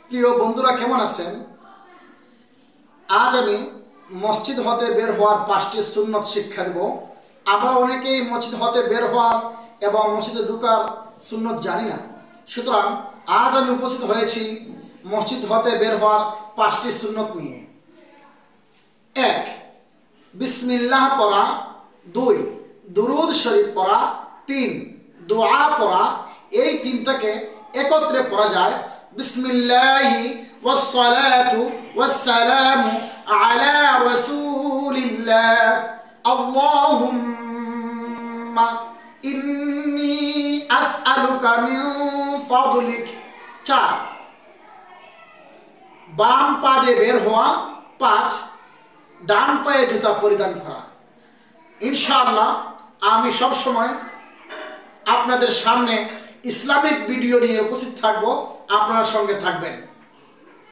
প্রিয় বন্ধুরা, কেমন আছেন? আজ আমি মসজিদ হতে বের হওয়ার 5টি সুন্নত শিক্ষা দেব। আমরা অনেকেই মসজিদ হতে বের হওয়ার এবং মসজিদে ঢোকার সুন্নত জানি না। সুতরাং আজ আমি উপস্থিত হয়েছি মসজিদ হতে বের হওয়ার 5টি সুন্নত নিয়ে। 1. বিসমিল্লাহ পড়া। 2. দুরুদ শরীফ পড়া। 3. দোয়া পড়া। এই তিনটাকে একত্রে পড়া যায়। বিসমিল্লাহি ওয়াসসালাতু ওয়াসসালামু আলা রাসূলিল্লাহ। আল্লাহুম্মা ইন্নী আসআলুকা মিন ফাদলিক। 4. বাম পা দিয়ে বের হওয়া। 5. ডান পায়ে জুতা পরিধান করা। ইনশাআল্লাহ আমি সবসময় আপনাদের সামনে ইসলামিক ভিডিও নিয়ে উপস্থিত থাকব। আপনারা সঙ্গে থাকবেন।